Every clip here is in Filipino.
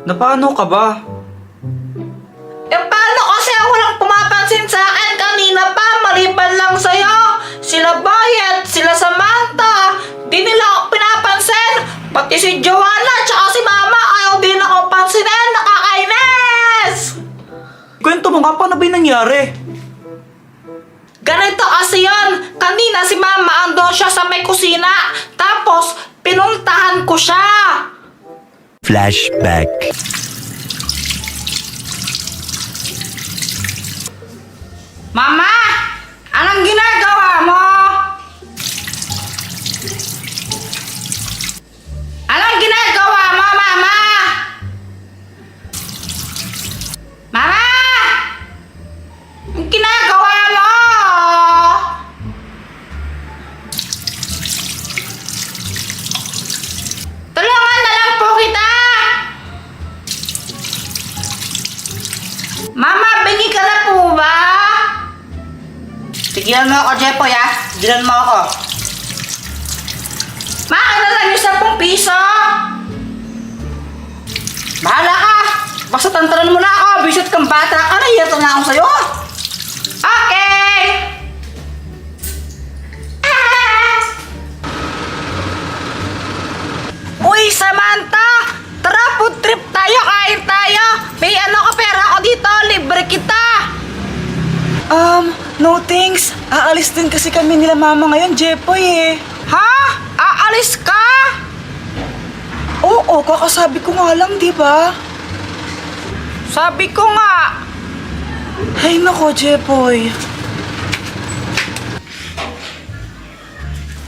Napaano ka ba? Paano kasi walang pumapansin sa akin kanina pa, maliban lang sa'yo? Sila Bayet, sila Samantha, di nila ako pinapansin. Pati si Joanna, tsaka si Mama, ayaw din ako pansinin, nakakainis! Kwento mo nga, paano ba yung nangyari? Ganito kasi yun, kanina si Mama andun siya sa may kusina, tapos pinuntahan ko siya. Flashback. Mama! Anong ginagawa mo? Anong ginagawa mo, Mama? Mama! Anong ginagawa mo? Tulungan na lang po kita! Mama, bingi ka na po ba? Tigilan mo ako, Jepoy, ha? Tigilan mo ako. Makin na lang yung 10 piso! Bahala ka! Basta tantanan mo na ako, bisit kang bata ka, nahihirap na ako sa'yo! Okay! Uy, Samantha! Tara, food trip tayo, kain tayo! May ano ka pera ako dito, libre kita! No thanks. Aalis din kasi kami nila mama ngayon, Jepoy eh. Ha? Aalis ka? Oo, kakasabi ko nga lang, di ba? Sabi ko nga. Ay nako, Jepoy.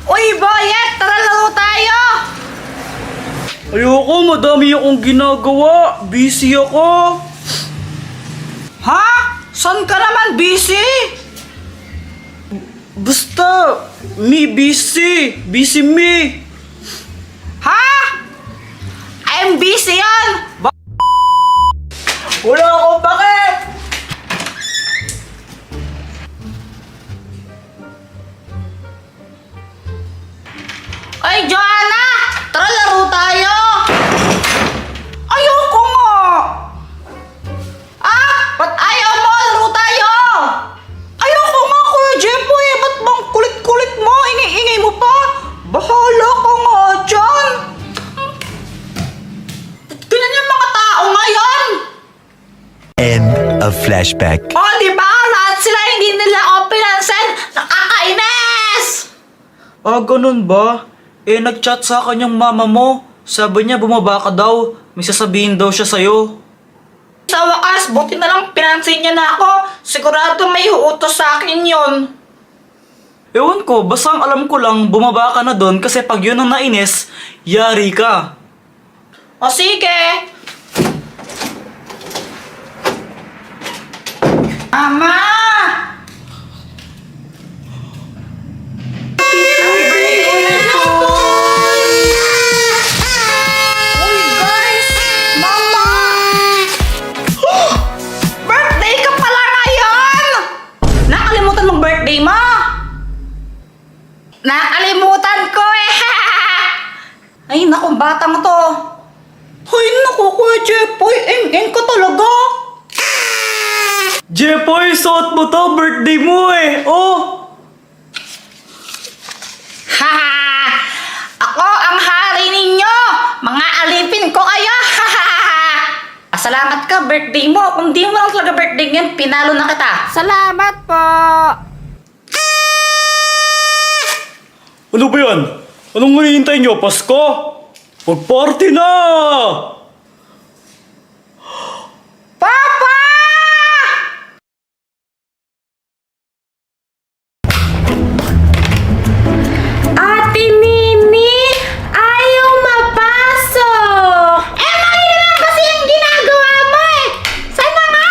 Uy, Boyet! Tara, laro tayo! Ayoko, madami akong ginagawa. Busy ako. Ha? Saan ka naman busy? Basta, busy. Busy me. Ha? I'm busy yan! Wala akong pake. Ay, Joanna! Tara, laro tayo! Ayoko nga! Ba't ayaw mo? Laro tayo! Ayoko nga, Kuya Jepoy! Ba't bang kulit-kulit mo? Ingay-ingay mo pa? Bahala ka nga dyan! Ganyan yung mga tao ngayon! End of flashback. O, di ba? Lahat sila hindi nila ako pinansin! Nakakainis! Ganun ba? Nag-chat sa akin yung mama mo. Sabi niya bumaba ka daw. May sasabihin daw siya sa'yo. Sa wakas, buti na lang pinansin niya na ako. Sigurado may uutos sa akin yun. Ewan ko, basta ang alam ko lang, bumaba ka na doon kasi pag yun ang nainis, yari ka. O sige. Ama! Uy, guys! Mama! Birthday ka pala ngayon! Nakalimutan mong birthday mo? Nakalimutan ko eh! Ay, naku, bata mo to. Ay, naku, Kuya Jepoy, eng-eng ka talaga. Jepoy, suot mo to, birthday mo eh. Oh! Haha! Ako ang hari ninyo! Mga alipin ko kayo! Salamat ka, birthday mo. Kung di mo lang talaga birthday ngayon, pinalo na kita. Salamat po! Ano ba yan? Anong hinihintay nyo? Pasko? Mag-party na! Papa! Ate Nini, ayaw mapasok! Mali naman kasi yung ginagawa mo eh! Sana nga!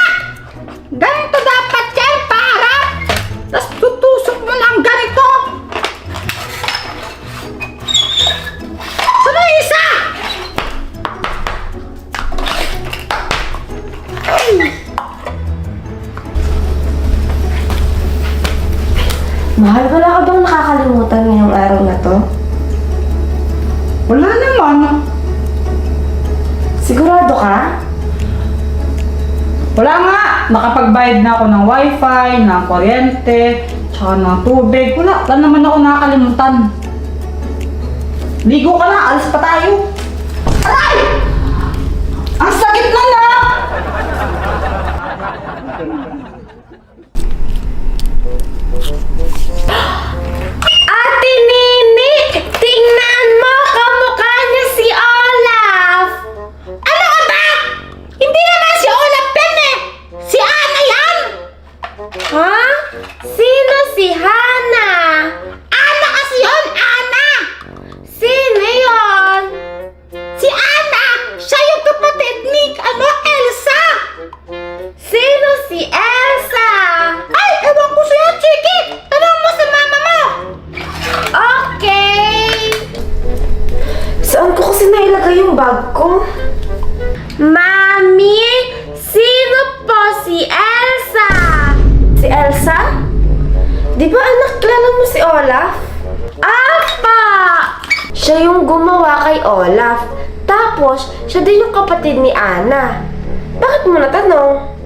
Ganito dapat yan, para! Tapos tutusok mo lang ganito! Sana isa! Mahal, wala ka bang nakakalimutan ngayong araw na to? Wala naman. Sigurado ka? Wala nga, nakapagbayad na ako ng wifi, ng kuryente, tsaka ng tubig. Wala naman ako nakakalimutan. Ligo ka na, alis pa tayo. Aray! Ang sakit na na! Ate Nini! Tingnan mo! Kamukha niya si Olaf! Ano ka ba? Hindi naman si Olaf yan eh! Si Ana yan! Ha? Sino si Hana? Ana kasi yun! Ana! Sino yon? Si Ana! Siya yung kapatid ni Elsa! Sino si Elsa? Ay! Ewan ko sa'yo, Chiki! Tanong mo sa mama mo! Okay! Saan ko kasi nailagay yung bag ko? Mami! Sino po si Elsa? Si Elsa? Di ba anak kilala mo si Olaf? Apa! Siya yung gumawa kay Olaf. Tapos, siya din yung kapatid ni Ana. Bakit mo natanong?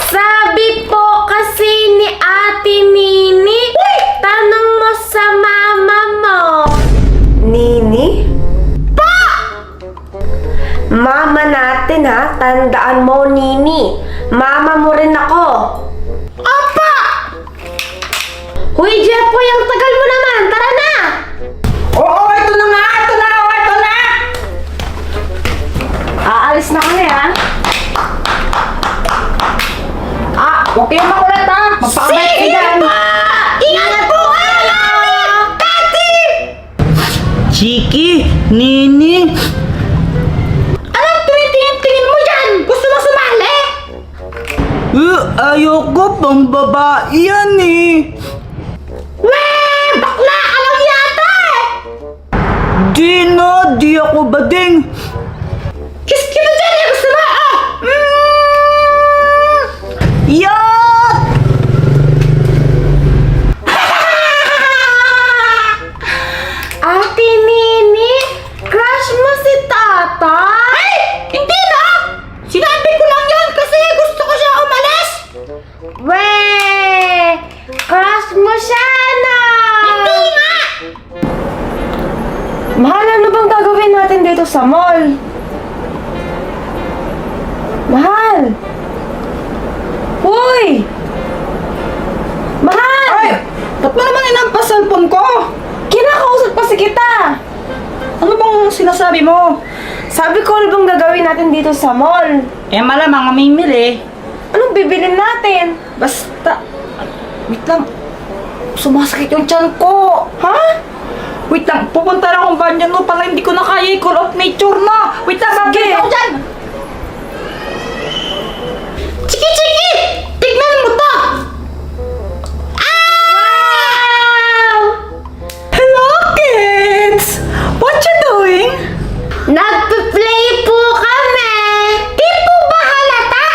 Sabi po kasi ni Ate Nini, tanong mo sa mama mo. Nini? Pa! Mama natin ha, tandaan mo Nini. Mama mo rin ako. Apa! Huy Jepoy, ang tagal mo naman, tara na! Oo, ito na nga! Ito na! Ito na! Aalis na kami ha! Huwag kayong makulat ha! Magpakamay kayo dyan! Ingat po kayo! Tati! Chiki, Nini, Anong tinitingin mo dyan? Gusto mo sumali? ayoko, pang babae yan eh. Weh! Bakla ka lang yata eh! Di na, di ako bading. Kiss kita dyan eh! Gusto mo? Oh! Yak! Ate Nini, crush mo si Tata? Ay! Hindi na! Sinabi ko lang yun kasi gusto ko siya umalis! Weh! Crush mo siya na! Hindi nga! Mahal, ano bang gagawin natin dito sa mall? Mahal! Uy! Mahal! Ay! Ba't mo naman inampas cellphone ko? Kinakausap pa si kita! Ano bang sinasabi mo? Sabi ko, ano bang gagawin natin dito sa mall? Eh malamang mamimili. Anong bibilin natin? Basta... Wait lang. Sumasakit yung tiyan ko. Ha? Wait lang. Pupunta lang akong banyo no. Para hindi ko na kaya i-call of nature na. Wait lang. Sige. Babalik ako dyan. Chiki, Chiki! Tignan mo to. Wow! Hello, kids! What you doing? Nagpe-play po kami! Di po ba halata?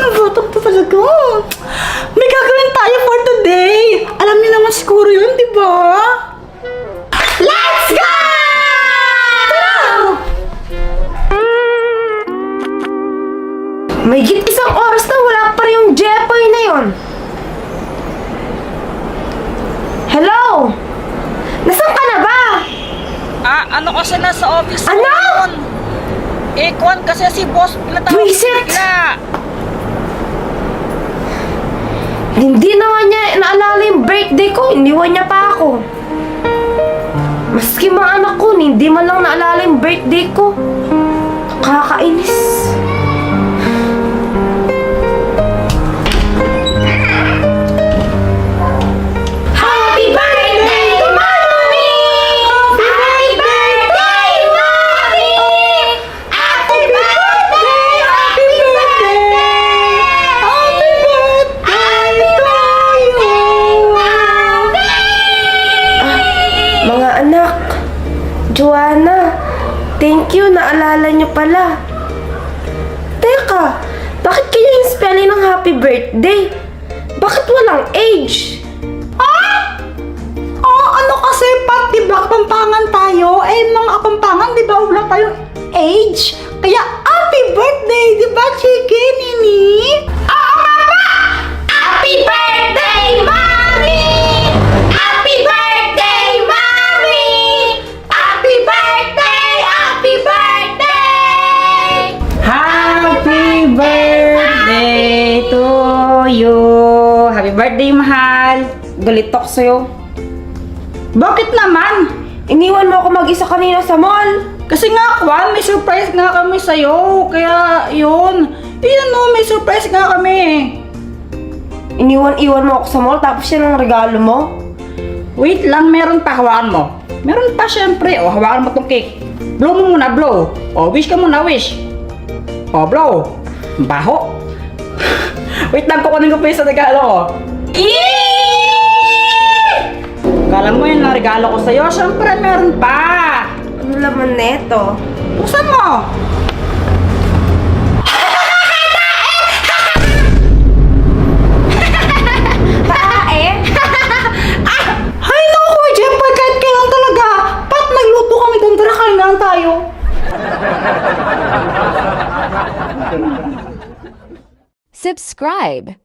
Nabotong to talaga. May gagawin tayo for today. Alam niyo naman siguro yun, di ba? Let's go! May isang oras na wala pa rin yung Jepoy na yon. Hello? Nasaan ka na ba? Ano kasi nasa office Ano? ngayon? Eh, kuwan kasi si boss pinatawag Visit! bigla. Hindi naman niya naalala yung birthday ko. Iniwan niya pa ako. Maski mga anak ko, hindi man lang naalala yung birthday ko. Kakainis. Happy birthday to Mommy! Happy birthday, Mommy! Happy birthday! Happy birthday! Happy birthday to you! Mga anak, Joanna, thank you, naalala niyo pala. Teka, bakit kaya yung spelling ng happy birthday? Bakit walang age? Oh, ano kasi, Pat, di ba, Kapampangan tayo? Eh, mga Kapampangan, di ba, wala tayong age. Kaya happy birthday, di ba, Chiki, Nini? Oo, Mama! Happy birthday, Mommy! Happy birthday, Mommy! Happy birthday! Happy birthday! Happy birthday to you! Happy birthday, mahal! Galit ako sa'yo. Bakit naman? Iniwan mo ako mag-isa kanina sa mall. Kasi nga, Kwan, may surprise nga kami sa'yo. Kaya, yun. Iyan no, may surprise nga kami. Iniwan-iwan mo ako sa mall tapos yan ang regalo mo. Wait lang, meron pa, hawakan mo. Meron pa, syempre. O, hawakan mo tong cake. Blow mo muna, blow. O, wish ka muna, wish. O, blow. Baho. Wait lang, kukunin ko pa yung sa regalo ko. Kala mo yun ang regalo ko sa'yo? Syempre, meron pa. Ano laman neto? Buksan mo. Tae? Ay, naku, Jempa, kahit kailan talaga. Pat, nagluto kami doon, tara, kailangan tayo. Subscribe.